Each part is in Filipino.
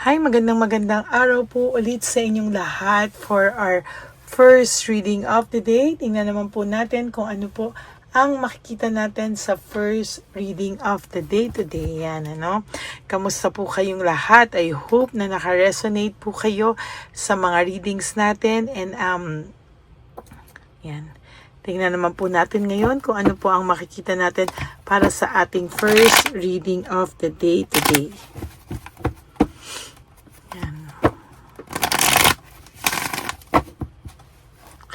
Magandang araw po ulit sa inyong lahat for our first reading of the day. Tingnan naman po natin kung ano po ang makikita natin sa first reading of the day today. Yan, ano? Kamusta po kayong lahat? I hope na naka-resonate po kayo sa mga readings natin. And, yan. Tingnan naman po natin ngayon kung ano po ang makikita natin para sa ating first reading of the day today.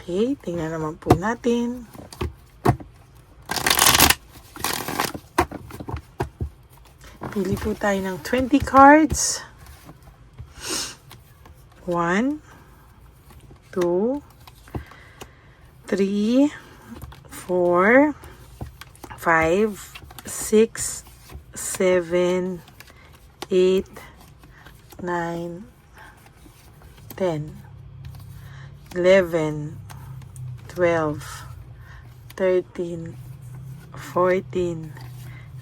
Okay, tingnan naman po natin. Pili po tayo ng 20 cards. 1, 2, 3, 4, 5, 6, 7, 8, 9, 10, 11, 12, 13, 14,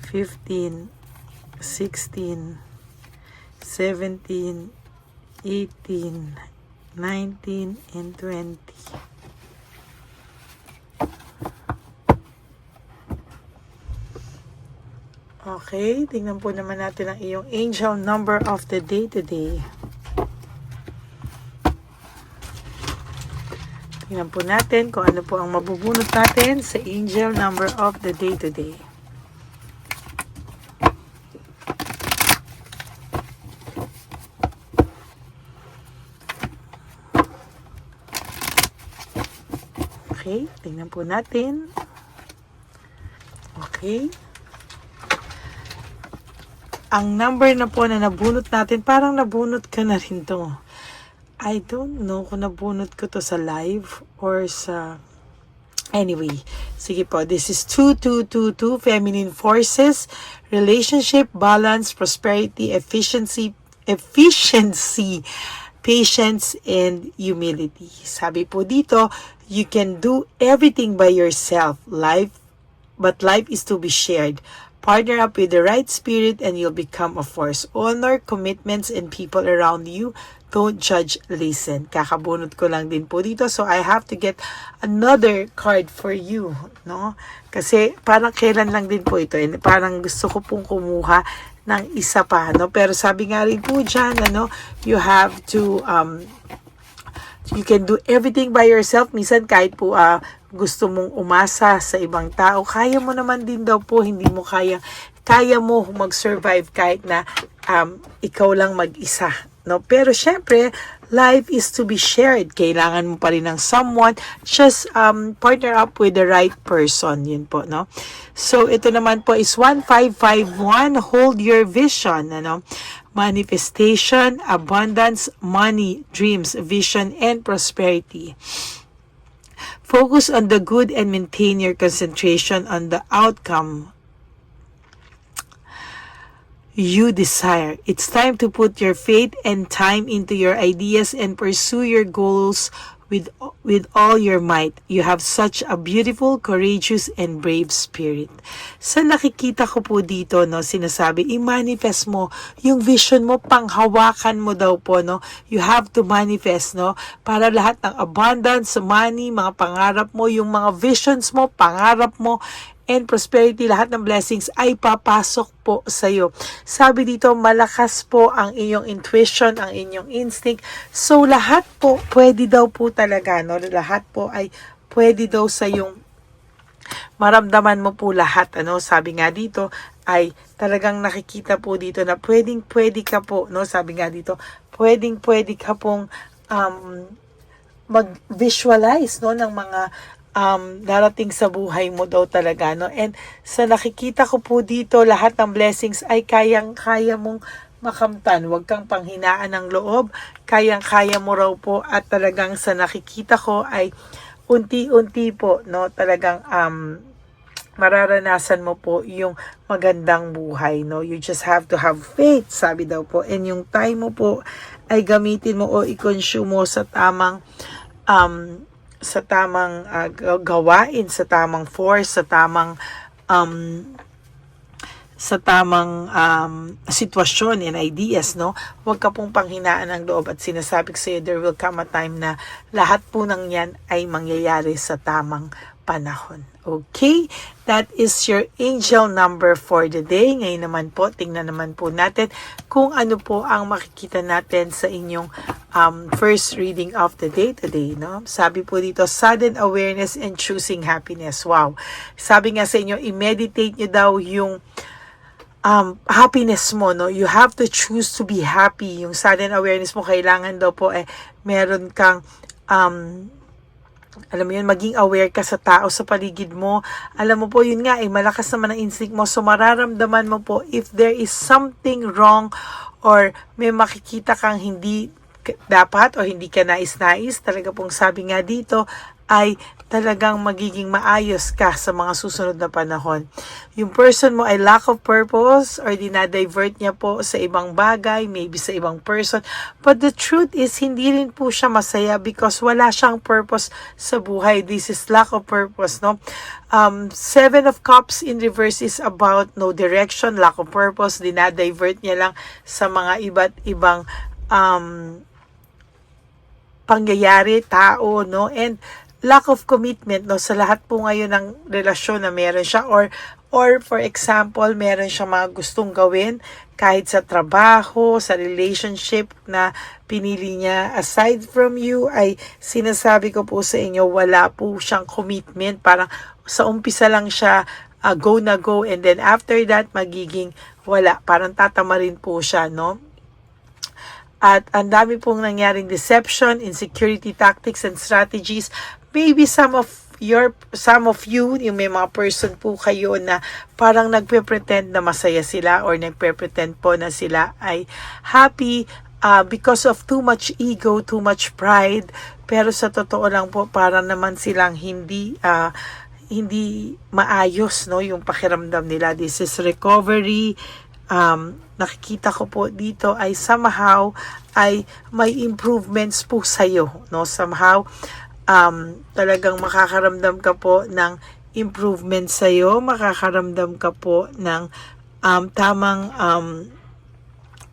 15, 16, 17, 18, 19, and 20. Okay, tingnan po naman natin ang iyong angel number of the day today. Tingnan po natin kung ano po ang mabubunot natin sa angel number of the day today. Okay, tingnan po natin. Okay. Ang number na po na nabunot natin, parang nabunot ka na rin to. I don't know kung nabunot ko to sa live or sa... Anyway, sige po. This is 2222, feminine forces, relationship, balance, prosperity, efficiency, patience, and humility. Sabi po dito, you can do everything by yourself. But life is to be shared. Partner up with the right spirit and you'll become a force. Honor commitments and people around you. Don't judge, listen. Kakabunot ko lang din po dito. So, I have to get another card for you, no? Kasi, parang kailan lang din po ito. And parang gusto ko pong kumuha ng isa pa, no? Pero sabi nga rin po dyan, ano, you have to, you can do everything by yourself. Minsan, kahit po, gusto mong umasa sa ibang tao, kaya mo naman din daw po, hindi mo kaya mo mag-survive kahit na ikaw lang mag-isa. No? Pero syempre, life is to be shared. Kailangan mo pa rin ng someone. Just partner up with the right person. Yun po, no? So, ito naman po is 1551. Hold your vision. Ano? Manifestation, abundance, money, dreams, vision, and prosperity. Focus on the good and maintain your concentration on the outcome you desire. It's time to put your faith and time into your ideas and pursue your goals with all your might. You have such a beautiful, courageous, and brave spirit. Sa nakikita ko po dito, no, sinasabi, i-manifest mo yung vision mo, panghawakan mo daw po, no. You have to manifest, no, para lahat ng abundance, money, mga pangarap mo, yung mga visions mo, pangarap mo, and prosperity, lahat ng blessings ay papasok po sa iyo. Sabi dito, malakas po ang iyong intuition, ang inyong instinct. So, lahat po, pwede daw po talaga, no? Lahat po ay pwede daw sa yung maramdaman mo po lahat, ano? Sabi nga dito, ay talagang nakikita po dito na pwede ka po, no? Sabi nga dito, pwede ka pong mag-visualize, no, ng mga darating sa buhay mo daw talaga, no? And sa nakikita ko po dito, lahat ng blessings ay kaya mong makamtan. Huwag kang panghinaan ng loob. Kaya mo raw po, at talagang sa nakikita ko ay unti-unti po, no? Talagang mararanasan mo po yung magandang buhay, no? You just have to have faith, sabi daw po. And yung time mo po ay gamitin mo o i-consume mo sa tamang gawain, sa tamang force, sa tamang sitwasyon and ideas, no? Huwag ka pong panghinaan ng loob at sinasabi ko sa iyo, there will come a time na lahat po ng yan ay mangyayari sa tamang panahon. Okay? That is your angel number for the day. Ngayon naman po, tingnan naman po natin kung ano po ang makikita natin sa inyong first reading of the day today. No? Sabi po dito, sudden awareness and choosing happiness. Wow! Sabi nga sa inyo, i-meditate nyo daw yung happiness mo, no? You have to choose to be happy. Yung sudden awareness mo, kailangan daw po meron kang alam mo yun, maging aware ka sa tao sa paligid mo. Alam mo po, yun nga, malakas naman ang instinct mo. So, mararamdaman mo po if there is something wrong or may makikita kang hindi dapat o hindi ka nais-nais. Talaga pong sabi nga dito ay talagang magiging maayos ka sa mga susunod na panahon. Yung person mo ay lack of purpose or dinadivert niya po sa ibang bagay, maybe sa ibang person. But the truth is, hindi rin po siya masaya because wala siyang purpose sa buhay. This is lack of purpose, no? Seven of Cups in reverse is about no direction, lack of purpose, dinadivert niya lang sa mga iba't ibang pangyayari, tao, no? And lack of commitment, no, sa lahat po ngayon ng relasyon na meron siya or for example, meron siya mga gustong gawin kahit sa trabaho, sa relationship na pinili niya aside from you, ay sinasabi ko po sa inyo, wala po siyang commitment. Parang sa umpisa lang siya go na go and then after that magiging wala. Parang tatama rin po siya, no? At ang dami pong nangyaring deception, insecurity tactics and strategies. Maybe some of you, yung may mga person po kayo na parang nagpe-pretend na masaya sila or nagpe-pretend po na sila ay happy because of too much ego, too much pride. Pero sa totoo lang po, parang naman silang hindi maayos, no, yung pakiramdam nila. This is recovery. Nakikita ko po dito ay somehow ay may improvements po sa'yo, no? Somehow talagang makakaramdam ka po ng improvement sa'yo, makakaramdam ka po ng tamang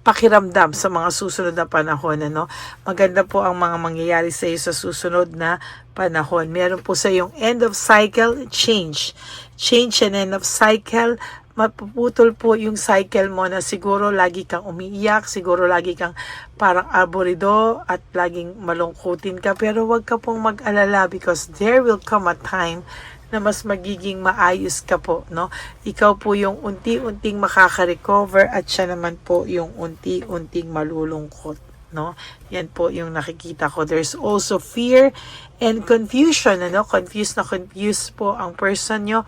pakiramdam sa mga susunod na panahon, ano? Maganda po ang mga mangyayari sa iyo sa susunod na panahon. Meron po sa yung end of cycle, change and end of cycle. Mapuputol po yung cycle mo na siguro lagi kang umiiyak, siguro lagi kang parang aburido at laging malungkutin ka. Pero wag ka pong mag-alala because there will come a time na mas magiging maayos ka po, no? Ikaw po yung unti-unting makaka-recover at siya naman po yung unti-unting malulungkot, no? Yan po yung nakikita ko. There's also fear and confusion, ano? Confused po ang person nyo.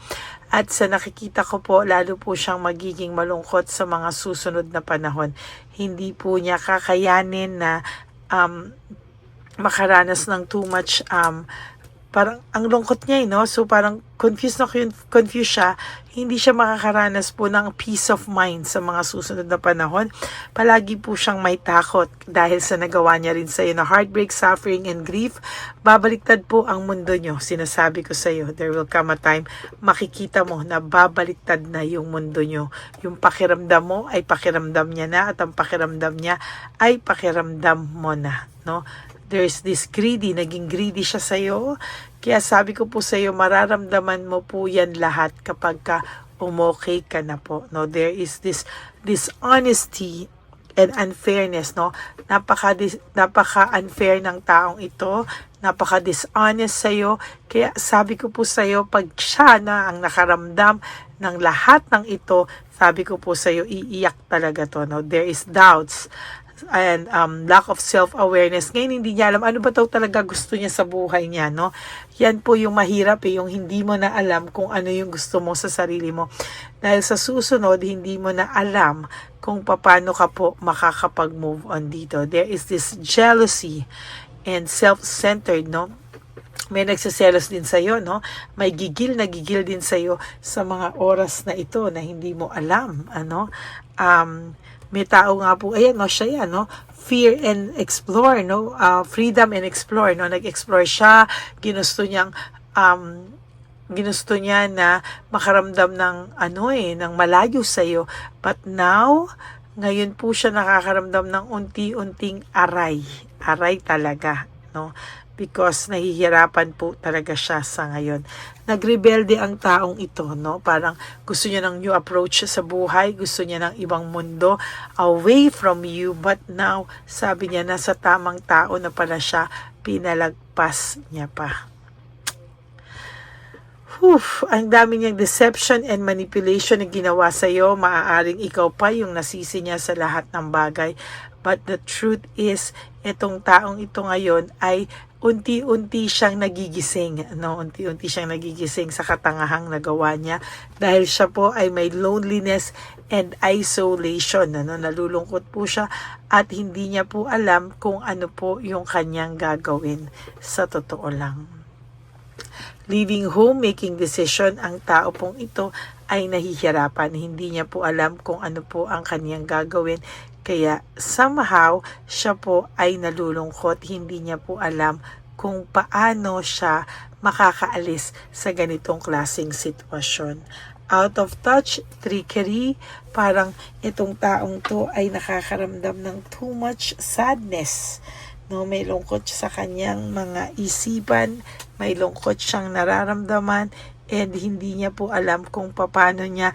At sa nakikita ko po, lalo po siyang magiging malungkot sa mga susunod na panahon. Hindi po niya kakayanin na makaranas ng too much, parang ang lungkot niya, no? So parang confused siya. Hindi siya makakaranas po ng peace of mind sa mga susunod na panahon. Palagi po siyang may takot dahil sa nagawa niya rin sa iyo na heartbreak, suffering, and grief. Babaliktad po ang mundo niyo. Sinasabi ko sa iyo, there will come a time makikita mo na babaliktad na yung mundo niyo. Yung pakiramdam mo ay pakiramdam niya na at ang pakiramdam niya ay pakiramdam mo na, no? There's this naging greedy siya sa iyo. Kaya sabi ko po sa iyo, mararamdaman mo po yan lahat kapag ka umokay ka na po, no? There is this honesty and unfairness, no? Napaka-unfair ng taong ito, napaka-dishonest sa iyo. Kaya sabi ko po sa iyo, pag siya na ang nakaramdam ng lahat ng ito, sabi ko po sa iyo, iiyak talaga to, no? There is doubts and lack of self-awareness. Ngayon hindi niya alam ano ba talaga gusto niya sa buhay niya, no? Yan po yung mahirap yung hindi mo na alam kung ano yung gusto mo sa sarili mo. Dahil sa susunod, hindi mo na alam kung paano ka po makakapag-move on dito. There is this jealousy and self-centered, no? May nagsiselos din sa iyo, no? May gigil din sa iyo sa mga oras na ito na hindi mo alam, ano? May tao nga po, ayan, no, siya yan, no? Fear and explore, no? Freedom and explore, no? Nag-explore siya, ginusto niyang ginusto niya na makaramdam ng ng malayo sa iyo. But now, ngayon po siya nakakaramdam ng unti-unting aray. Aray talaga, no? Because nahihirapan po talaga siya sa ngayon. Nagrebelde ang taong ito, no? Parang gusto niya ng new approach sa buhay, gusto niya ng ibang mundo away from you, but now, sabi niya, nasa tamang tao na pala siya, pinalagpas niya pa. Ang dami niyang deception and manipulation na ginawa sa iyo. Maaaring ikaw pa yung nasisi niya sa lahat ng bagay. But the truth is, itong taong ito ngayon ay unti-unti siyang nagigising, no? Unti-unti siyang nagigising sa katangahang nagawa niya dahil siya po ay may loneliness and isolation, no? Nalulungkot po siya at hindi niya po alam kung ano po yung kanyang gagawin sa totoo lang. Leaving home, making decision, ang tao pong ito ay nahihirapan. Hindi niya po alam kung ano po ang kanyang gagawin. Kaya somehow, siya po ay nalulungkot. Hindi niya po alam kung paano siya makakaalis sa ganitong klaseng sitwasyon. Out of touch, trickery, parang itong taong to ay nakakaramdam ng too much sadness. No, may lungkot sa kanyang mga isipan, may lungkot siyang nararamdaman, and hindi niya po alam kung paano niya,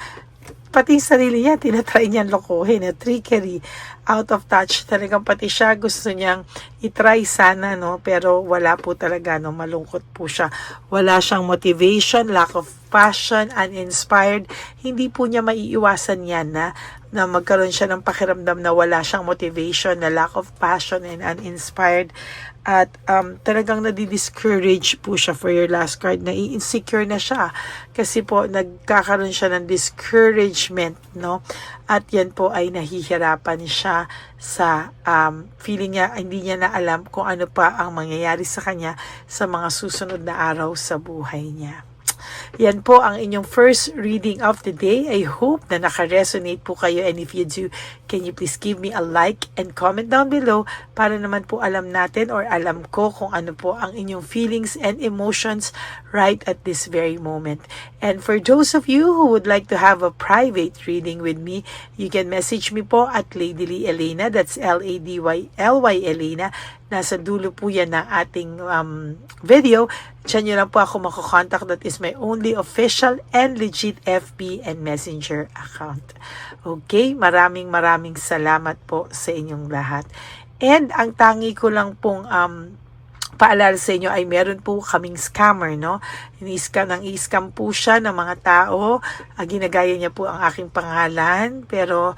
pati sarili niya, tinatry niyang lokohin, trickery, out of touch, talagang pati siya gusto niyang itry sana, no, pero wala po talaga, no, malungkot po siya, wala siyang motivation, lack of passion, uninspired, hindi po niya maiiwasan yan na magkaroon siya ng pakiramdam na wala siyang motivation, na lack of passion and uninspired, at talagang nadi-discourage po siya for your last card, na insecure na siya kasi po nagkakaroon siya ng discouragement, no, at yan po ay nahihirapan siya sa feeling niya, hindi niya na alam kung ano pa ang mangyayari sa kanya sa mga susunod na araw sa buhay niya. Yan po ang inyong first reading of the day. I hope na naka-resonate po kayo, and if you do, can you please give me a like and comment down below para naman po alam natin or alam ko kung ano po ang inyong feelings and emotions right at this very moment. And for those of you who would like to have a private reading with me, you can message me po at Lady Lee Elena, that's LADYLY Elena. Nasa dulo po yan ng ating video. Diyan nyo lang po ako makakontakt. That is my only official and legit FB and Messenger account. Okay, maraming salamat po sa inyong lahat. And ang tangi ko lang pong paalala sa inyo ay meron po kaming scammer, no? I-scam po siya ng mga tao. Ginagaya niya po ang aking pangalan, pero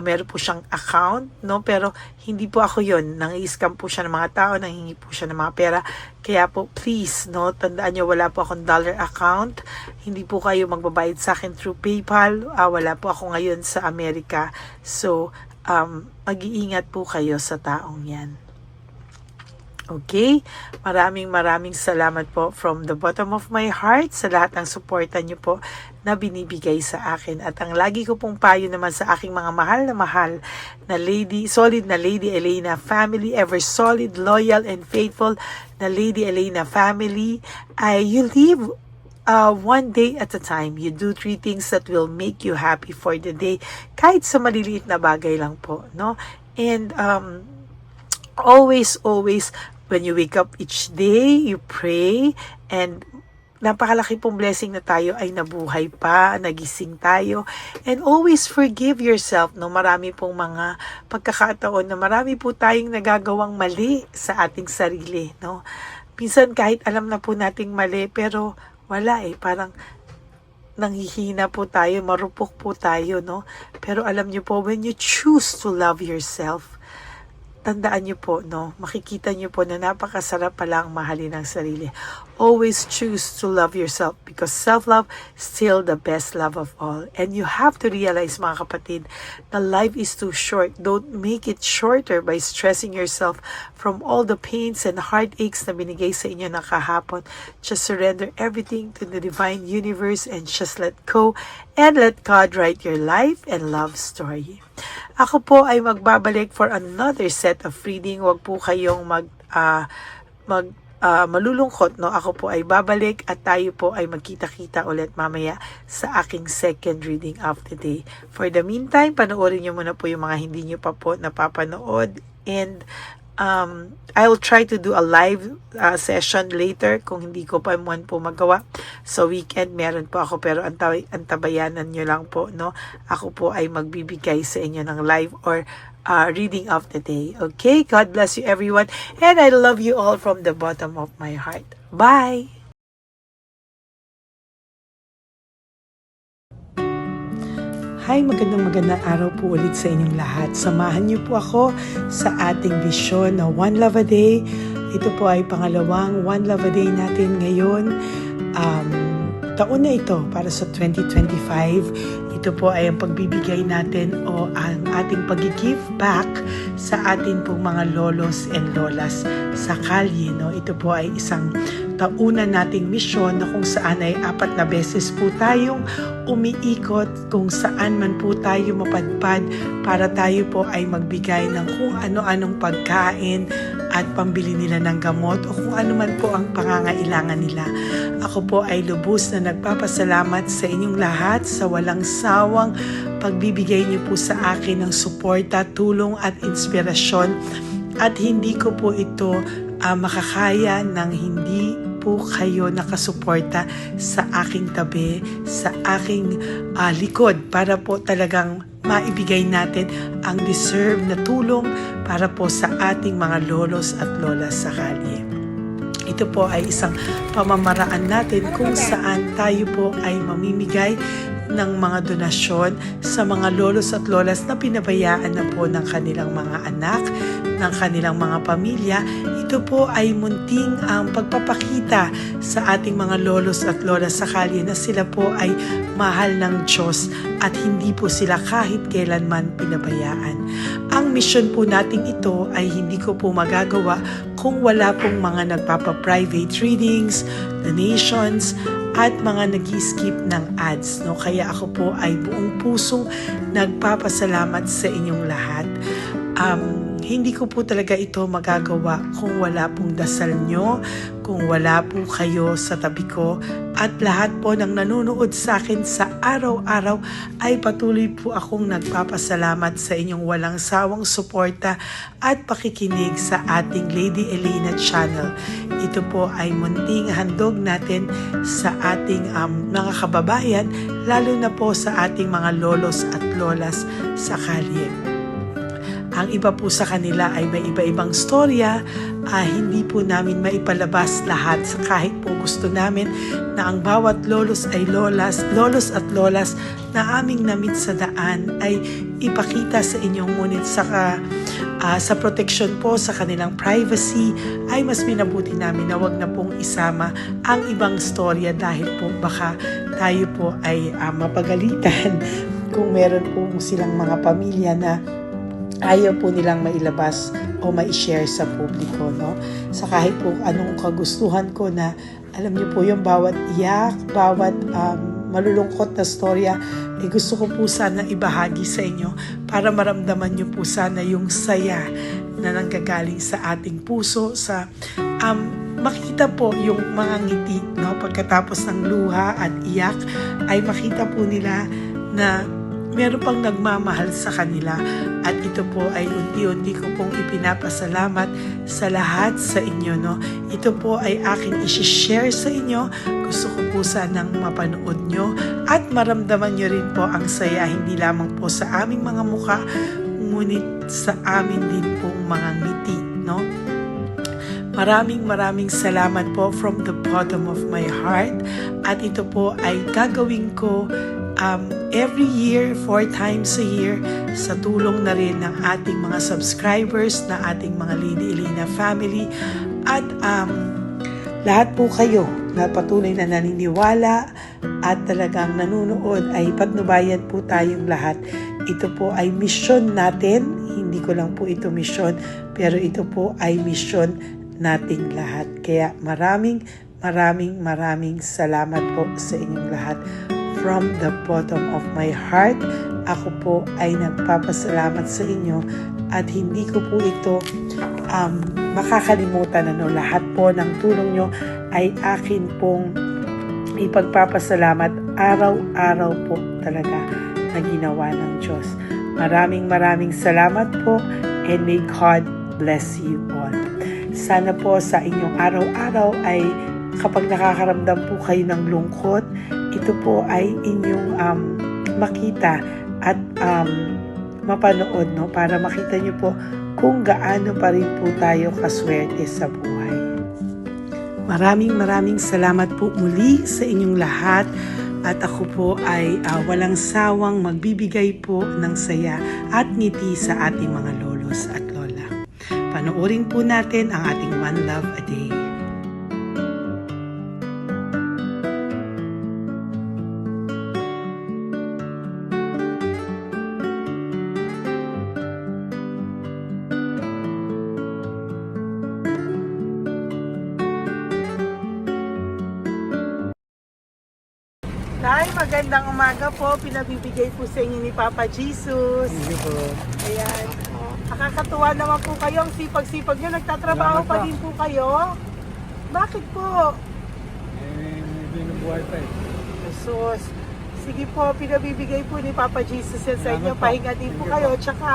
meron po siyang account, no? Pero hindi po ako yun. Nang-i-scam po siya ng mga tao, nanghingi po siya ng mga pera. Kaya po, please, no? Tandaan nyo, wala po akong dollar account. Hindi po kayo magbabayad sa akin through PayPal. Wala po ako ngayon sa Amerika. So, mag-iingat po kayo sa taong yan. Okay? Maraming salamat po from the bottom of my heart sa lahat ng suporta nyo po na binibigay sa akin. At ang lagi ko pong payo naman sa aking mga mahal na solid na Lady Elena family, ever solid, loyal, and faithful na Lady Elena family, ay you live one day at a time. You do 3 things that will make you happy for the day, kahit sa maliliit na bagay lang po, no? And always, when you wake up each day, you pray, and napakalaki pong blessing na tayo ay nabuhay pa, nagising tayo, and always forgive yourself, no? Marami pong mga pagkakataon na marami po tayong nagagawang mali sa ating sarili, no? Minsan kahit alam na po nating mali, pero wala parang nanghihina po tayo, marupok po tayo, no? Pero alam niyo po, when you choose to love yourself, tandaan niyo po, no, makikita niyo po na napakasarap pala ang mahalin ng sarili. Always choose to love yourself because self-love is still the best love of all. And you have to realize, mga kapatid, na life is too short. Don't make it shorter by stressing yourself from all the pains and heartaches na binigay sa inyo ng kahapon. Just surrender everything to the divine universe and just let go and let God write your life and love story. Ako po ay magbabalik for another set of reading. Huwag po kayong malulungkot, no, ako po ay babalik at tayo po ay magkita-kita ulit mamaya sa aking second reading of the day. For the meantime, panoorin nyo muna po yung mga hindi nyo pa po napapanood, and I'll try to do a live session later kung hindi ko pa man po magawa. So weekend meron po ako, pero antabayanan nyo lang po, no? Ako po ay magbibigay sa inyo ng live or reading of the day. Okay? God bless you everyone. And I love you all from the bottom of my heart. Bye! Hi, magandang araw po ulit sa inyong lahat. Samahan niyo po ako sa ating vision na One Love a Day. Ito po ay pangalawang One Love a Day natin ngayon. Taon na ito para sa 2025. Ito po ay ang pagbibigay natin o ang ating pag-give back sa atin pong mga lolos and lolas sa kalye. No? Ito po ay isang taunan nating misyon na kung saan ay 4 na beses po tayong umiikot kung saan man po tayo mapadpad para tayo po ay magbigay ng kung ano-anong pagkain at pambili nila ng gamot o kung ano man po ang pangangailangan nila. Ako po ay lubos na nagpapasalamat sa inyong lahat sa walang sawang pagbibigay niyo po sa akin ng suporta, tulong at inspirasyon, at hindi ko po ito makakaya ng hindi po kayo nakasuporta sa aking tabi, sa aking likod para po talagang maibigay natin ang deserve na tulong para po sa ating mga lolos at lolas sa kalye. Ito po ay isang pamamaraan natin kung saan tayo po ay mamimigay ng mga donasyon sa mga lolos at lolas na pinabayaan na po ng kanilang mga anak, ng kanilang mga pamilya. Ito po ay munting ang pagpapakita sa ating mga lolos at lolas sa kalye na sila po ay mahal ng Diyos at hindi po sila kahit kailanman pinabayaan. Ang mission po natin ito ay hindi ko po magagawa kung wala pong mga nagpapa-private readings, donations, at mga nag-skip ng ads. No? Kaya ako po ay buong pusong nagpapasalamat sa inyong lahat. Hindi ko po talaga ito magagawa kung wala pong dasal nyo, kung wala po kayo sa tabi ko, at lahat po ng nanonood sa akin sa araw-araw ay patuloy po akong nagpapasalamat sa inyong walang sawang suporta at pakikinig sa ating Lady Elena channel. Ito po ay munting handog natin sa ating mga kababayan, lalo na po sa ating mga lolos at lolas sa kalye. Ang iba po sa kanila ay may iba-ibang storya, hindi po namin maipalabas lahat kahit po gusto namin na ang bawat lolos ay lolos at lolas na aming namit sa daan ay ipakita sa inyo, ngunit sa protection po sa kanilang privacy ay mas minabuti namin na wag na pong isama ang ibang storya dahil po baka tayo po ay mapagalitan kung meron po silang mga pamilya na ayaw po nilang mailabas o ma-share sa publiko, no? Sa kahit po anong kagustuhan ko na, alam niyo po yung bawat iyak, bawat malulungkot na storya, gusto ko po sana ibahagi sa inyo para maramdaman niyo po sana yung saya na nanggagaling sa ating puso, sa makita po yung mga ngiti, no? Pagkatapos ng luha at iyak ay makita po nila na meron pang nagmamahal sa kanila, at ito po ay unti-unti ko pong ipinapasalamat sa lahat sa inyo, no? Ito po ay aking isi-share sa inyo. Gusto ko po sanang mapanood nyo at maramdaman nyo rin po ang saya, hindi lamang po sa aming mga muka, ngunit sa amin din pong mga ngiti, no? Maraming salamat po from the bottom of my heart, at ito po ay gagawin ko every year, 4 times a year, sa tulong na rin ng ating mga subscribers, na ating mga Lady Elena family, at lahat po kayo na patuloy na naniniwala at talagang nanonood, ay patnubayan po tayong lahat. Ito po ay mission natin, hindi ko lang po ito mission, pero ito po ay mission nating lahat. Kaya maraming salamat po sa inyong lahat. From the bottom of my heart, ako po ay nagpapasalamat sa inyo, at hindi ko po ito makakalimutan. Lahat po ng tulong nyo ay akin pong ipagpapasalamat araw-araw po talaga na ginawa ng Diyos. Maraming salamat po, and may God bless you all. Sana po sa inyong araw-araw ay kapag nakakaramdam po kayo ng lungkot, ito po ay inyong makita at mapanood, no? Para makita nyo po kung gaano pa rin po tayo kaswerte sa buhay. Maraming salamat po muli sa inyong lahat. At ako po ay walang sawang magbibigay po ng saya at ngiti sa ating mga lolos at lola. Panoorin po natin ang ating One Love a Day. Nay, magandang umaga po. Pinabibigay po sa inyo ni Papa Jesus. Hindi po. Ayan. Nakakatuwa naman po kayo. Ang sipag-sipag nyo. Nagtatrabaho Salamat pa po. din po kayo. Bakit po? Hindi na buhay pa eh. Jesus. Sige po, pinabibigay po ni Papa Jesus yan sa inyo. Salamat po. Pahinga din po Thank you kayo. Tsaka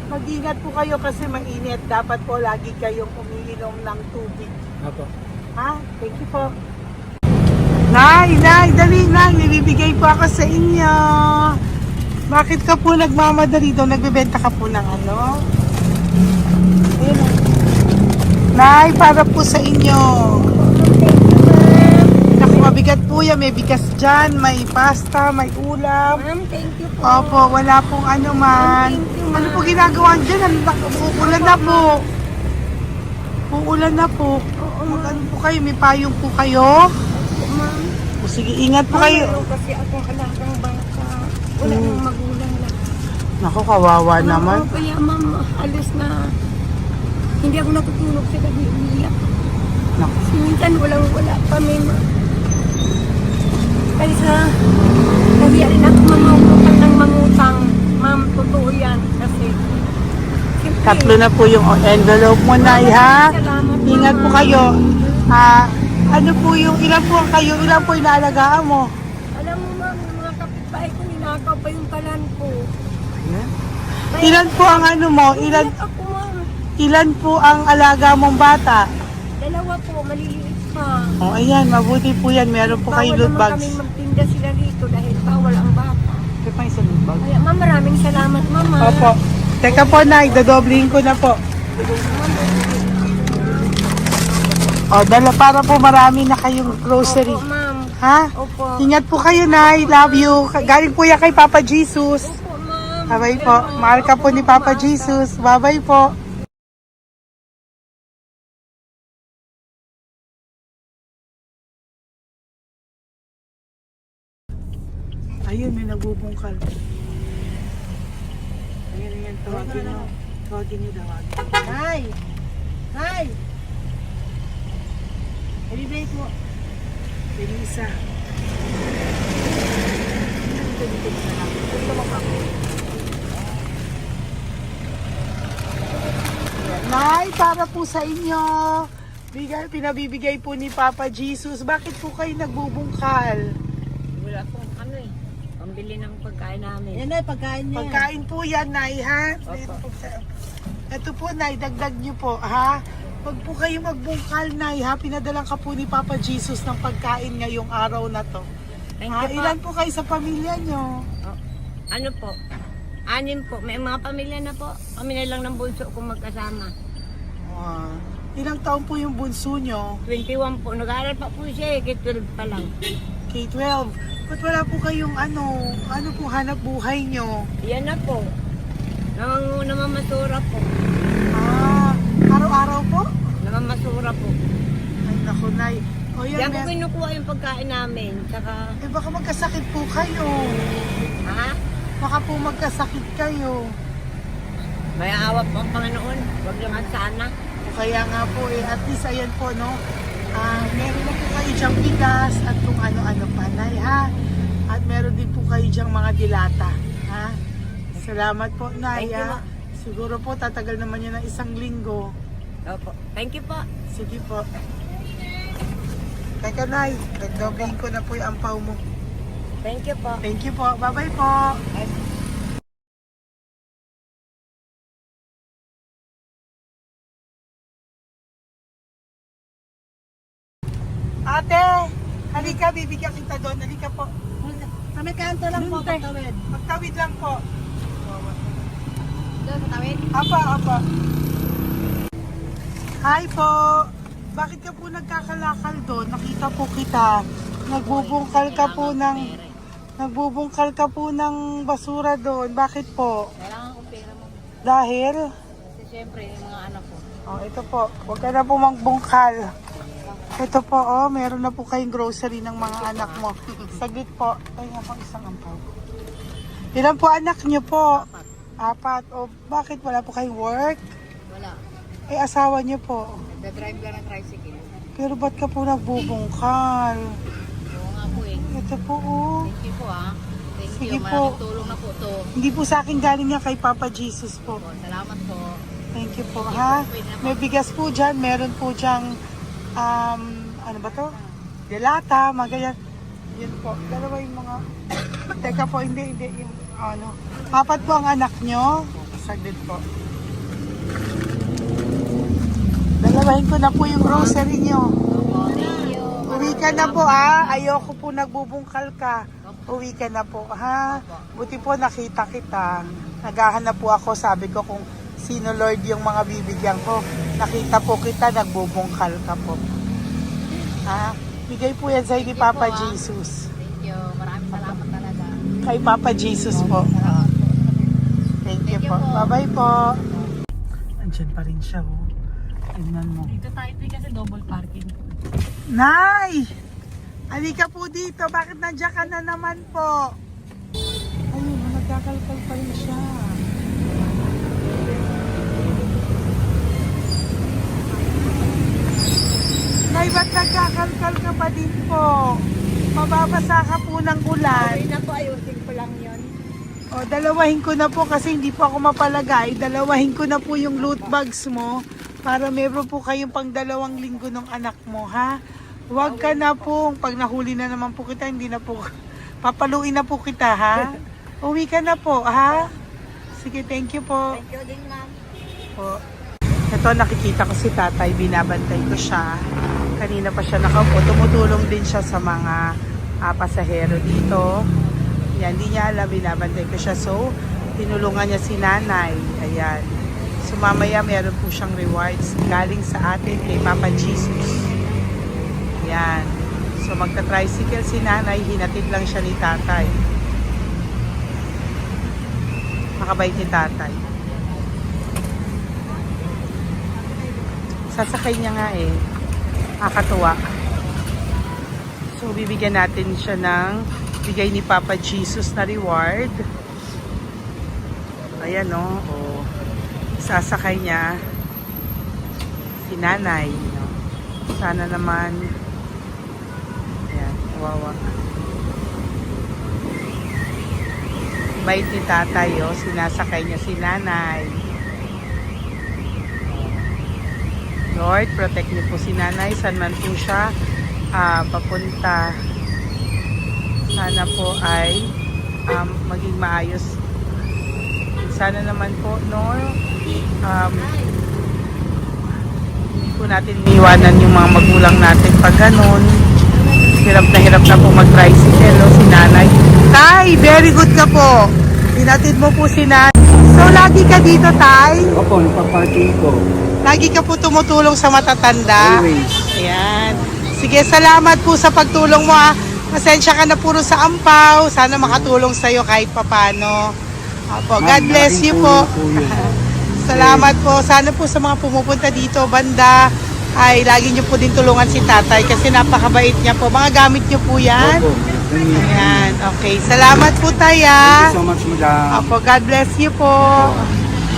mag-ingat po kayo kasi mainit. Dapat po lagi kayong umiinom ng tubig. Apo. Ha? Thank you po. Nay, dali Nay, nibibigay po ako sa inyo. Bakit ka po nagmamadali daw? Nagbebenta ka po ng ano? Ayun. Nay, para po sa inyo. Naku, mabigat po yan. May bigas dyan, may pasta, may ulam. Ma'am, thank you po. Opo, wala pong ano man. Thank you, Ano ma'am. po ginagawa dyan? Uulan na po. Uulan na po. Mag-ano po kayo? May payong po kayo? Ma'am, O sige, ingat po ma'am, kayo. meron kasi akong alagang bangka. Wala nang magulang na. Naku, kawawa naman. Oo, kaya ma'am, halos na hindi ako natutulog sa gabi. Umiyak. Naku. Kasi minsan wala kami. Kaya sa nabiya rin ako mamangutang ng mangutang. Ma'am, totoo yan. Kasi siyempre, Tatlo na po yung envelope mo, Nay, ha? Salamat, Ingat po ma'am. kayo. Ano po yung, ilan po kayo, ilan po inaalagaan mo? Alam mo ma'am, yung mga kapitbahay ko, ninakaw pa yung kalan ko. Kaya- Ilan po ang ano mo? Umiyak ako ma'am. Ilan po ang alaga mong bata? Dalawa po, maliliit pa. O, ayan, mabuti po yan. Meron po kayo loot Bawal naman bags. kami magtinda sila rito dahil bawal ang bata. Ito pa isang loot bag. Kaya ma'am, maraming salamat mama. Opo. Teka po, Nay, dodoblihin ko na po. O, dala para po marami na kayong grocery. Opo ma'am. Ha? Opo. Ingat po kayo, Nay. Love you. Galing po yan kay Papa Jesus. Opo ma'am. Bye-bye po. Mahal ka po ni Papa Jesus. Bye-bye po. Ayun, may nagbubungkal. Ayan, tawagin nyo. Tawagin nyo, tawagin. Hi! Hi! Ibibigay po. Elisa. Nay, para po sa inyo. Pinabibigay po ni Papa Jesus. Bakit po kayo nagbubungkal? Wala pong ano eh. Pambili ng pagkain namin. Yan na, pagkain niya. Pagkain po yan, Nay, ha? Ito po, Nay, dagdag nyo po, ha? Huwag po kayo magbungkal, Nay, ha? Pinadalang ka po ni Papa Jesus ng pagkain ngayong araw na to. Thank you po. Ilan po kayo sa pamilya nyo? Oh, ano po? 6 po. May mga pamilya na po. Kami na lang ng bunso kung magkasama. Ilang taon po yung bunso nyo? 21 po. Nag-aaral pa po siya eh. K-12 pa lang. K-12. Ba't wala po kayong ano po hanap buhay nyo? Yan na po. Namamasura po. Araw-araw po? Namamasura po. Ay, naku, Nay. O yan, Diyan ko kinukuha yung pagkain namin. Tsaka, baka magkasakit po kayo. ha? Baka po magkasakit kayo. May awa po ang Panginoon. Huwag naman sana. O kaya nga po at least ayan po, no? Meron na po kayo diyang bigas at kung ano-ano pa, Nay, ha? At meron din po kayo diyang mga dilata, ha? Salamat po, Nay, Thank you, ha? Siguro po tatagal naman yan ng 1 linggo. Opo. Thank you po. Sige po. Teka, Nay. Nagdobling ko na po yung ampaw mo. Thank you po. Thank you po. Bye-bye po. Ate, halika, bibigyan kita doon. Halika po. Kami kanto lang po, patawid. Magtawid lang po. Doon, patawid? Apa. Hi po. Bakit ka po nagkakalakal doon? Nakita po kita. Nagbubungkal ka po ng basura doon. Bakit po? Kailangan ko pera mo. Dahil? Kasi syempre, yung mga anak ko. Oh, ito po. Huwag ka na po magbungkal. Ito po, oh, meron na po kayong grocery ng mga anak mo. Saglit po. Ay, nga pang isang ampaw. Ilan po anak niyo po? Apat. O, bakit wala po kayong work? Wala. Eh, asawa niyo po. Nagda-drive lang ng tricycle. Pero ba't ka po nagbubungkal? Oo nga po eh. Ito po, oh. Thank you po ah. Thank Sige you. po. Malaking tulong na po to. Hindi po sa akin galing yan kay Papa Jesus po. Po, salamat po. Thank you po, ha? May bigas po dyan. Meron po dyang, ano ba to? Delata, mga ganyan. Yun po. Dalawa yung mga... Teka po, hindi. Yung, ano. Apat po ang anak nyo. Saglit po. Dalawahin ko na po yung grocery nyo. Opo, thank you. Uwi ka na po, ha? Ayoko po nagbubungkal ka. Uwi ka na po, ha? Buti po nakita kita. Naghahanap po ako, sabi ko kung sino Lord yung mga bibigyan ko. Nakita po kita, nagbubungkal ka po. Ha? Bigay po yan sa'yo ni Papa Jesus. Thank you. Maraming salamat talaga. Kay Papa Jesus po. Salamat po. Thank you Thank you po. po. Bye-bye po. Andiyan pa rin siya, oh. Tingnan mo. Dito tayo kasi double parking. Nay! Halika po dito. Bakit nandiyan ka na naman po? Ayun, nagkakalkal pa rin siya. Nay, ba't nagkakalkal ka pa din po? Mababasa ka po ng ulan. Okay na po, ayusin ko lang yun. O, dalawahin ko na po kasi hindi po ako mapalagay. Dalawahin ko na po yung loot bags mo para meron po kayong pang 2 linggo ng anak mo, ha? Huwag ka na po. Pag nahuli na naman po kita, hindi na po, papaluin na po kita, ha? Uwi ka na po, ha? Sige, thank you po. Thank you din, ma'am. Po. Ito, nakikita ko si tatay, binabantay ko siya. Kanina pa siya nakaupo. Tumutulong din siya sa mga pasahero dito. Yan, hindi niya alam, binabantay ko siya. So, tinulungan niya si nanay. Ayan. So, mamaya meron po siyang rewards galing sa atin kay Papa Jesus. Ayan. So, magta-tricycle si nanay. Hinatid lang siya ni tatay. Makabait ni tatay. Sasakay niya nga eh. Nakakatuwa. So, bibigyan natin siya ng bigay ni Papa Jesus na reward. Ayan o. Oh. Sasakay niya si nanay. No? Sana naman. Ayan. Wawa. Bait ni tatay o. Sinasakay niya si nanay. Lord, protect niyo po si nanay. Saan man po siya papunta. Sana po ay maging maayos. Sana naman po, no? Hindi po natin iwanan yung mga magulang natin pag ganun. Hirap na po mag-tricycle, no? Si nanay. Tay, very good ka po. Tinatid mo po si nanay. So, lagi ka dito, Tay? Opo, napaparking ko. Lagi ka po tumutulong sa matatanda. Always. Ayan. Sige, salamat po sa pagtulong mo, ha. Pasensya ka na puro sa ampaw. Sana makatulong sa'yo kahit papano. Opo, God bless you po. Salamat po. Sana po sa mga pumupunta dito, banda, ay lagi niyo po din tulungan si tatay kasi napakabait niya po. Mga gamit niyo po yan. Opo. Ayan, okay. Salamat po tayo. Thank you so much, madam. Opo, God bless you po.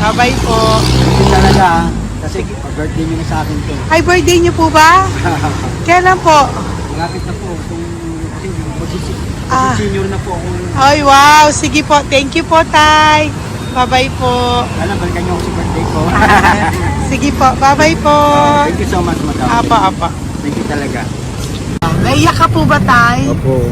Bye-bye po. Ito talaga, kasi birthday niyo na sa akin to. Ay, birthday niyo po ba? Kailan po? Malapit na po. Kasi senior na po ako. Ay, wow. Sige po. Thank you po, Tay. Bye-bye po. Alam, balikan niyo ako sa birthday ko. Sige po, bye-bye po. Thank you so much, madam. Apa. Thank you talaga. Naiyak ka po ba, Tay? Opo.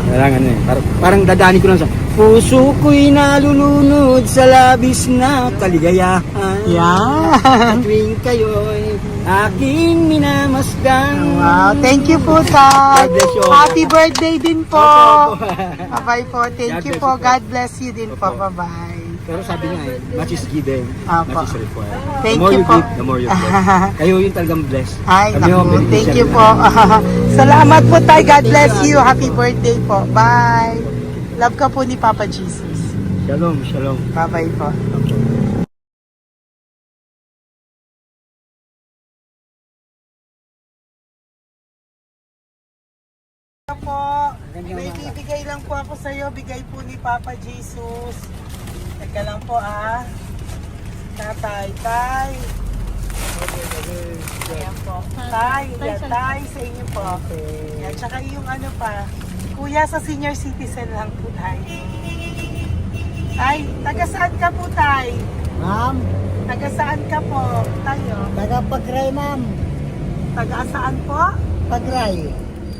Kailangan eh. Parang dadaanin ko lang sa puso ko'y nalulunod sa labis na kaligayahan. Yan. Tuwing kayo'y aking minamasdan. Wow, thank you po, Tay. God bless you. Happy birthday din po. Opo. Bye-bye po. Thank God you bless po. you po. God bless you din po. Opo. Bye-bye. Pero sabi nga eh, much is given, Apo. much is required. Thank the more you you po. give, the more you bless. Kayo yung talagang blessed. Ay, Kami yung naku. Thank beneficiary you na. po. Salamat po, Tay. God bless you. Happy birthday po. Bye. Love ka po ni Papa Jesus. Shalom, shalom. Bye-bye po. Po, may bibigay lang po ako sa iyo. Bigay po ni Papa Jesus. Teka lang po Tatay, Tay. Ayan po. Tay, yan, Tay, sa inyo po. Yan, tsaka yung ano pa. Kuya, sa senior citizen lang po, Tay. Tay, taga saan ka po, Tay? Ma'am, Taga saan ka po, tayo? taga Pagray, ma'am. Taga saan po? Pagray.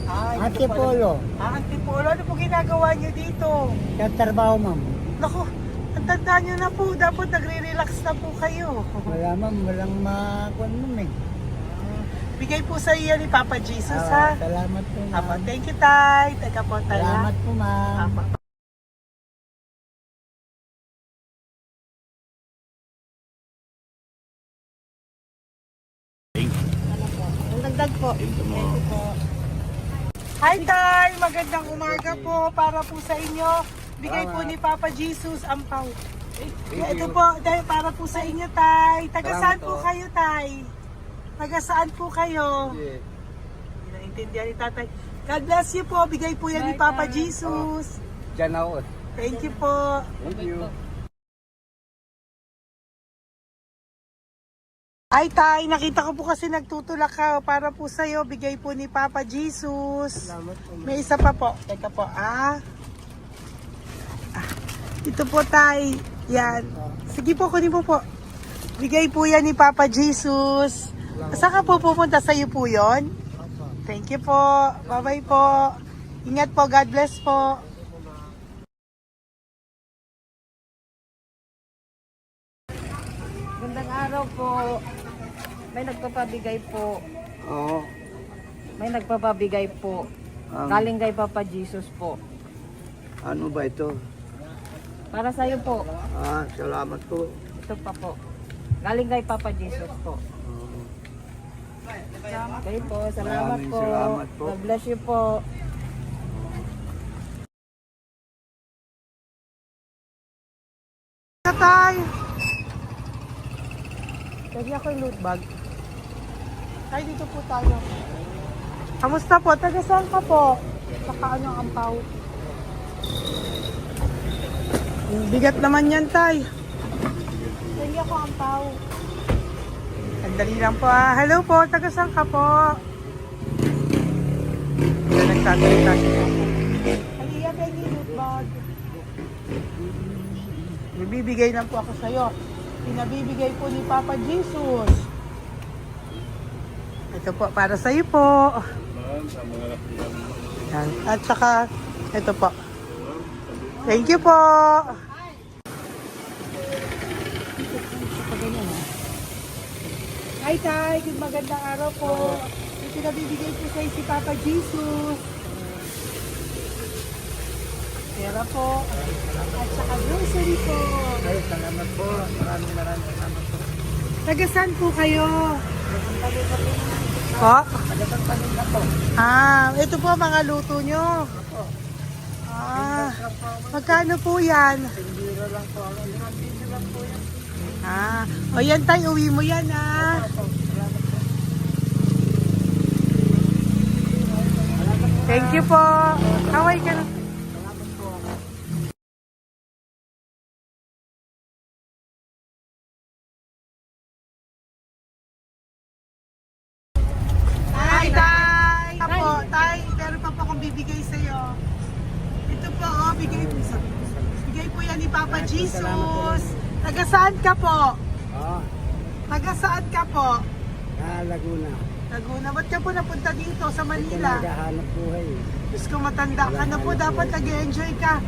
Ay, Antipolo. Antipolo. Ano po ginagawa niyo dito? Nagtrabaho, ma'am. Naku, ang tanda nyo na po. Dapat nagre-relax na po kayo. Wala, ma'am. Walang makuha, ma'am eh. Bigay po sa iyo ni Papa Jesus, ha? Salamat po, ma'am. Apa, thank you, Tay. Teka po, Tay. ha? Salamat po, ma'am. Apa. Ang dagdag po. Hi, Tay. Magandang umaga po. Para po sa inyo. Bigay po ni Papa Jesus ang pau. Ito po, Tay, para po sa inyo, Tay. Taga saan po kayo, Tay? Taga saan po kayo? Hindi naintindihan ni Tatay. God bless you po. Bigay po yan ni Papa Jesus. Diyan ako. Thank you po. Thank you. Ay, Tay, nakita ko po kasi nagtutulak ka para po sa'yo. Bigay po ni Papa Jesus. May isa pa po. Teka po, Ito po, Tay. Yan. Sige po, kunin po po. Bigay po yan ni Papa Jesus. Saan ka po pupunta? Sa'yo po yon? Thank you po. Bye-bye po. Ingat po. God bless po. Gandang araw po. May nagpapabigay po. Oo. May nagpapabigay po. Galing kay Papa Jesus po. Ano ba ito? Para sa iyo po. Salamat po. Ito pa po. Galing kay Papa Jesus po. Okay po. Salamat Maraming po. salamat po. God bless you po. Tay. Lagi ako yung loot bag. Tay, dito po tayo. Kamusta po? Taga saan ka po? Saka ano ang ampaw? Bigat naman yan, Tay. Lagi ako ampaw. Sandali lang po, Hello po, taga saan ka po? Yan, nagsasalita siya. Halika, Benny, loot bag. Bibigay lang po ako sa'yo. Pinabibigay po ni Papa Jesus. Ito po, para sa'yo po. Yan. At saka, ito po. Thank you po. Hi, Tay. Good magandang araw po. Yung pinabibigay po sa'yo si Papa Jesus. Pera po. At saka grocery po. Ay, salamat po. Maraming salamat po. Taga saan po kayo? Po? Ito po mga luto nyo. Magkano po yan? O yan tayo, uwi mo yan Thank you po. Kaway ka na. Hi, Tay! Tay, meron pa po akong bibigay sa'yo. Ito po, bigay po yan ni Papa Jesus. Taga saan ka po? Taga saan ka po? Laguna. Laguna. Ba't ka po napunta dito sa Manila? Naghahanap buhay. Diyos ko, matanda ka na po. Dapat nag-enjoy ka.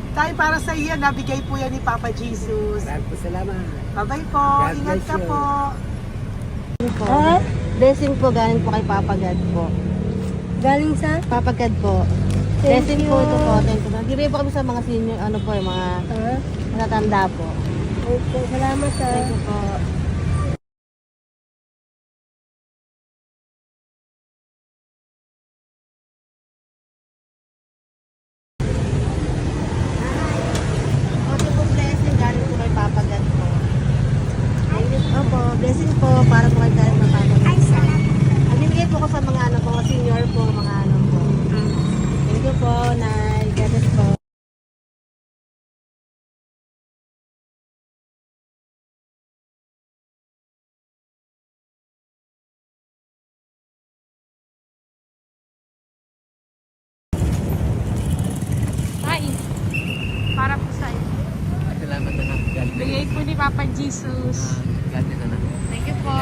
Tayo para sa iyo, nabigay po yan ni Papa Jesus. Maraming po salamat. Bye-bye po. God Ingat bless ka you. po. Po. Blessing po galing po kay Papa God po. Galing sa? Papa God po. Thank Blessing you. po ito po. Thank you. Nagdiri po kami sa mga senior, ano po, yung mga matatanda po. Okay, salamat sa... Thank you po. Okay po, blessing galing po kay Papa God po. Thank you. Opo, blessing po para po kay galing ng Papa God. Nagbibigay po ko sa mga ano po, senior po, mga ano po. Thank you po, Nay. God bless po. Ay, para po sa'yo. Salamat na lang. Bigay po ni Papa Jesus. God bless na. Thank you po.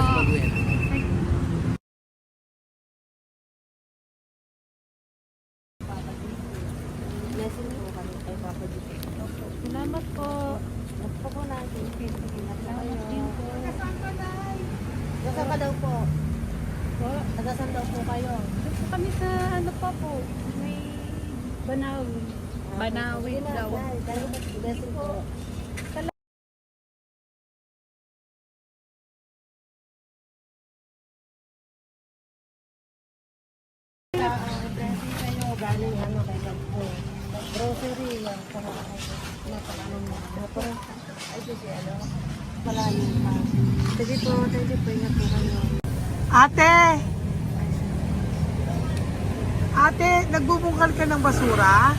Blessing po kami kay Papa God. Salamat po. Opo po natin. Salamat din po. Nasaan ka daw po? Po. Nasaan daw po kayo? Gusto kami sa ano pa po. May Banawi. Banawi Sige na, daw. Nay. Blessing po. Blessing kayo. Galing ano kay God po. Grocery yan. Saka napakanon mo. Ay, sige, ano? Malayo pa. Sige po, thank you po. Ingat po kayo. Ate! Ate, nagbubungkal ka ng basura?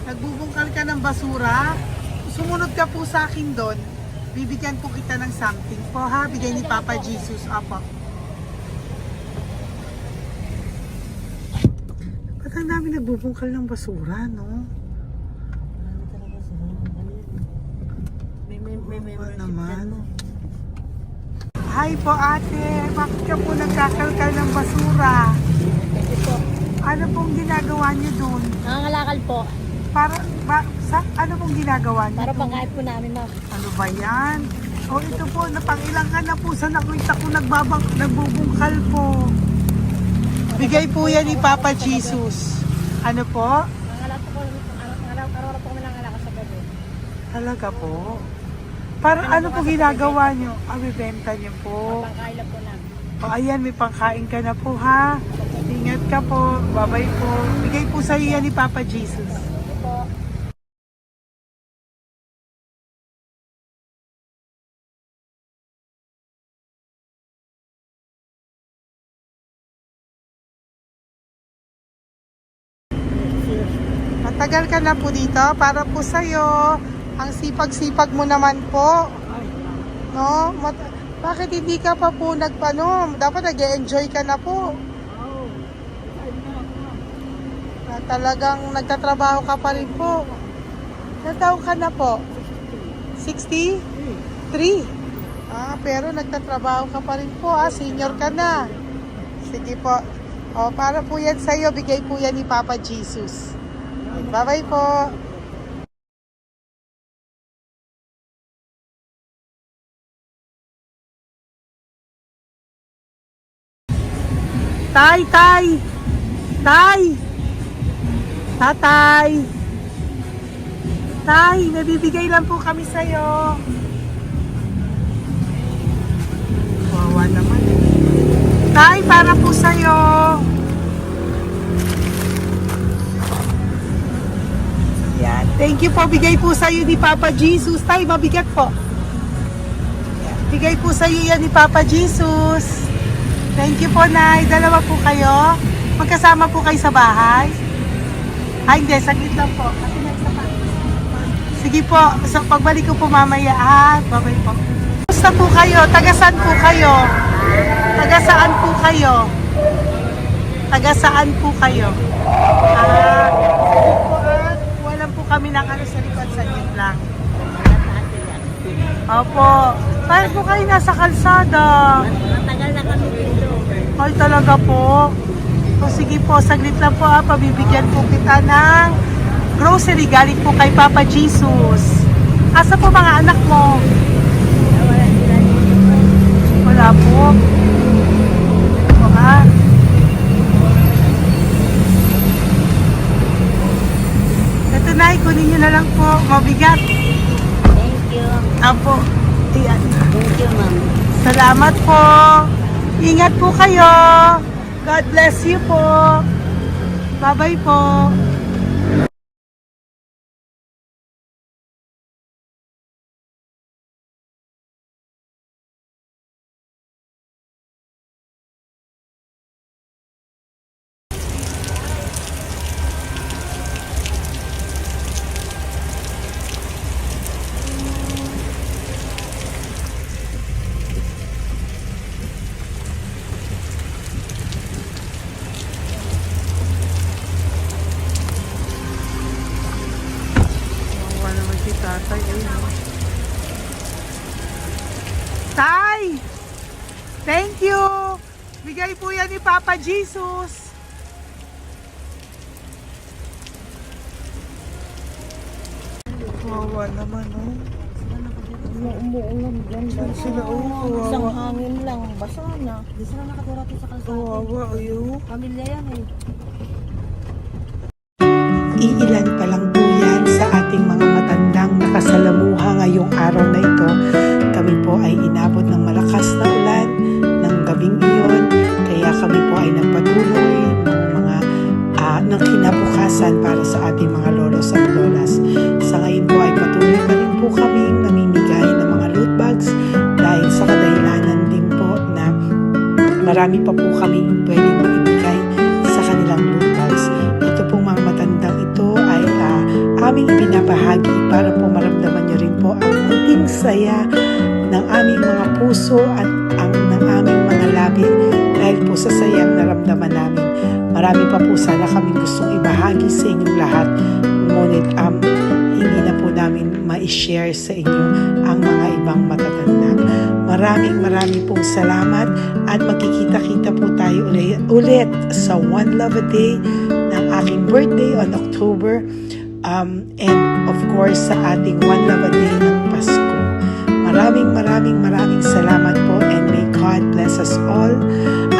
Nagbubungkal ka ng basura? Sumunod ka po sa akin doon. Bibigyan po kita ng something po ha. Bigay ni Papa Jesus. Apo. Ba't ang dami nagbubungkal ng basura, no? Marami talaga sila. Ano yun? May Ano membership naman? dyan, no? Hi po ate, bakit ka po nagkakalkal ng basura? Ito po. Ano pong ginagawa niyo doon? Nangangalakal po. Ano pong ginagawa niyo Para doon? pangkait po namin, ma'am. Ano ba yan? O ito po, napangilang ka na po sa nakita ko nagbubungkal po. Bigay po yan ni Papa Jesus. Ano po? Nangangalakal po kami. Araw-araw po kami nangangalakal sa gabi. Talaga po? Para ano po ginagawa niyo? Bibenta niyo po. Pangkain lang po namin. O ayan, may pangkain ka na po ha. Ingat ka po. Bye-bye po. Bigay po sa iyo yan ni Papa Jesus. Ito po. Matagal ka na po dito para po sa'yo. Ang sipag-sipag mo naman po. No? Bakit hindi ka pa po nagpano? Dapat nag-enjoy ka na po. Talagang nagtatrabaho ka pa rin po. Ilang taon ka na po? 63? Pero nagtatrabaho ka pa rin po. Senior ka na. Sige po. Para po yan sa'yo. Bigay po yan ni Papa Jesus. Bye-bye po. Tay! Tatay! Tay, nabibigay lang po kami sa'yo. Wawa naman. Tay, para po sa'yo. Yan. Thank you po. Bigay po sa'yo ni Papa Jesus. Tay, mabigat po. Yan. Bigay po sa'yo yan ni Papa Jesus. Thank you po, Nay. Dalawa po kayo. Magkasama po kayo sa bahay. Hindi. Saglit lang po. Kasi may isa pa. Sige po. So, pagbalik ko po mamaya. Bye-bye po. Kumusta po kayo? Taga-saan po kayo? Taga-saan po kayo? Taga-saan po kayo? Sige po, Walang po kami ng ano sa likod. Saglit lang. Opo. Bakit po kayo nasa kalsada? Matagal na kami dito. Ay, talaga po. O sige po, saglit lang po pabibigyan po kita ng grocery galing po kay Papa Jesus. Asa po mga anak mo? Wala sila dito. Wala po. O ha? Ito na, kunin nyo na lang po. Mabigat. Thank you. Apo. Ayan. Thank you, ma'am. Salamat po. Ingat po kayo. God bless you po. Bye-bye po. Wawa naman si tatay. Tay! Thank you! Bigay po yan ni Papa Jesus. Wawa naman, oh. Umuulan dyan. Saan sila, oh? Isang Wawa. hangin lang. Basa na. Di sila nakatira sa kalsada. Wawa, ayo. Pamilya yan eh. Iilan pa lang po yan sa ating mga matandang nakasalamuha ngayong araw na ito. Kami po ay inabot ng malakas na ulan ng gabing iyon. Kaya kami po ay nagpatuloy ng kinabukasan para sa ating mga lolos at lolas. Sa ngayon po ay patuloy pa rin po kaming namimigay ng mga loot bags dahil sa kadahilanan din po na marami pa po kaming pwedeng maibigay sa kanilang loot bags. Ito pong mga matandang ito ay aming ibinabahagi para po maramdaman nyo rin po ang munting saya ng aming mga puso at ng aming mga labi dahil po sa sayang naramdaman namin. Marami pa po sana kaming gustong ibahagi sa inyong lahat, ngunit hindi na po namin ma-share sa inyo ang mga ibang matatanda. Maraming pong salamat at magkikita-kita po tayo ulit sa One Love a Day ng aking birthday on October and of course sa ating One Love a Day ng Pasko. Maraming salamat po and may God bless us all.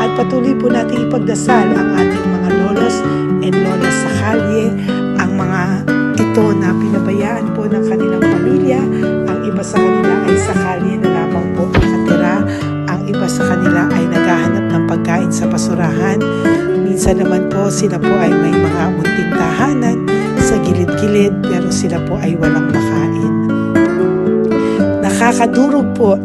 At patuloy po natin ipagdasal ang ating mga lolos and lolas sa kalye, ang mga ito na pinabayaan po ng kanilang pamilya. Ang iba sa kanila ay sa kalye na lamang po nakatira. Ang iba sa kanila ay naghahanap ng pagkain sa basurahan. Minsan naman po sila po ay may mga munting tahanan sa gilid-gilid pero sila po ay walang makain. Nakakadurog po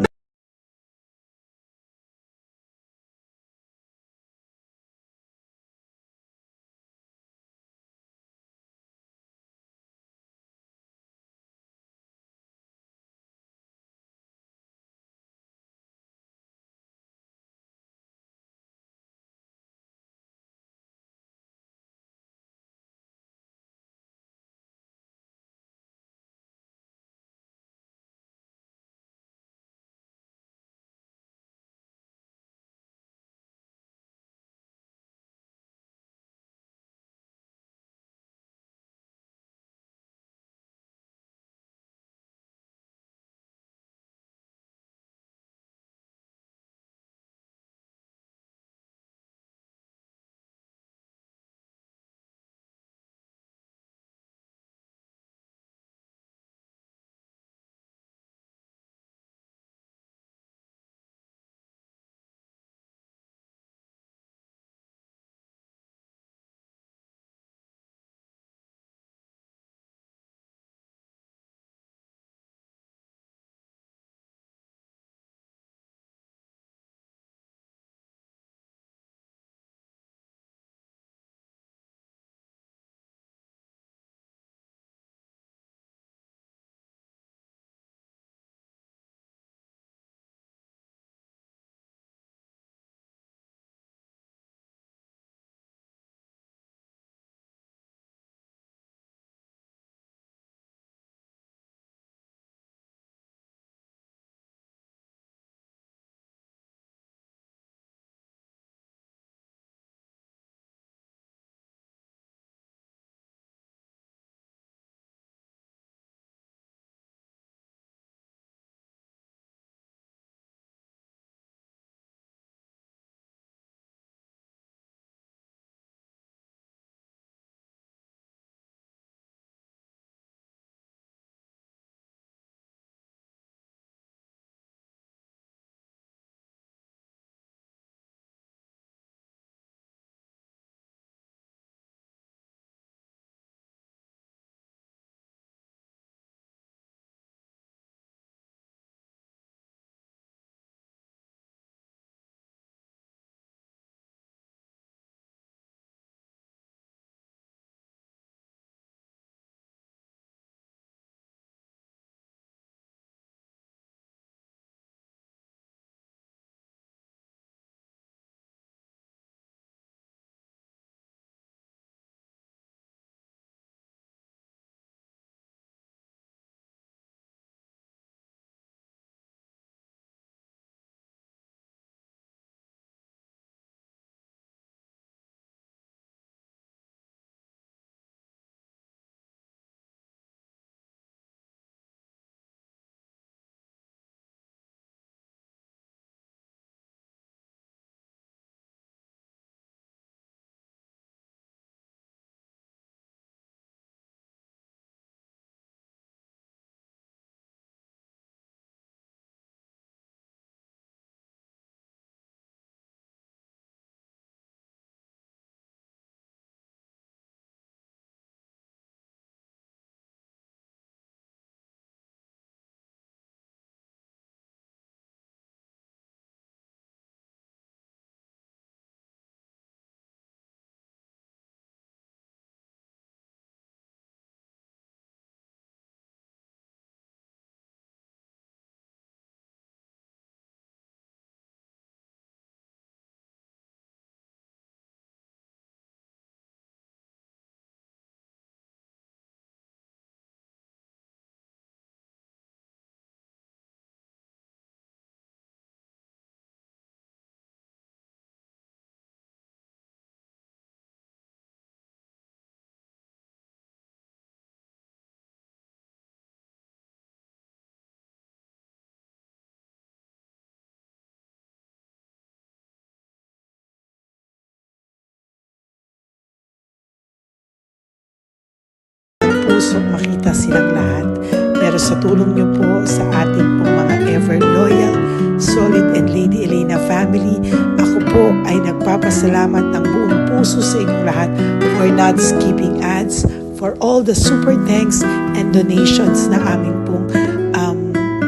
puso makita silang lahat. Pero sa tulong niyo po sa ating pong mga ever loyal, solid and Lady Elena family, ako po ay nagpapasalamat ng buong puso sa inyong lahat for not skipping ads, for all the super thanks and donations na aming pong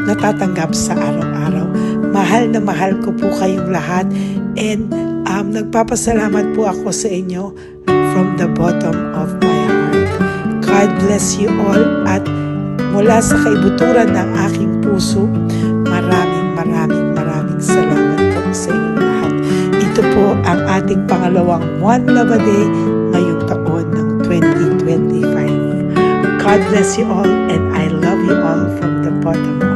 natatanggap sa araw-araw. Mahal na mahal ko po kayong lahat, and nagpapasalamat po ako sa inyo from the bottom of my heart. God bless you all, at mula sa kaibuturan ng aking puso, maraming salamat po sa inyong lahat. Ito po ang ating pangalawang One Love a Day ngayong taon ng 2025. God bless you all, and I love you all from the bottom of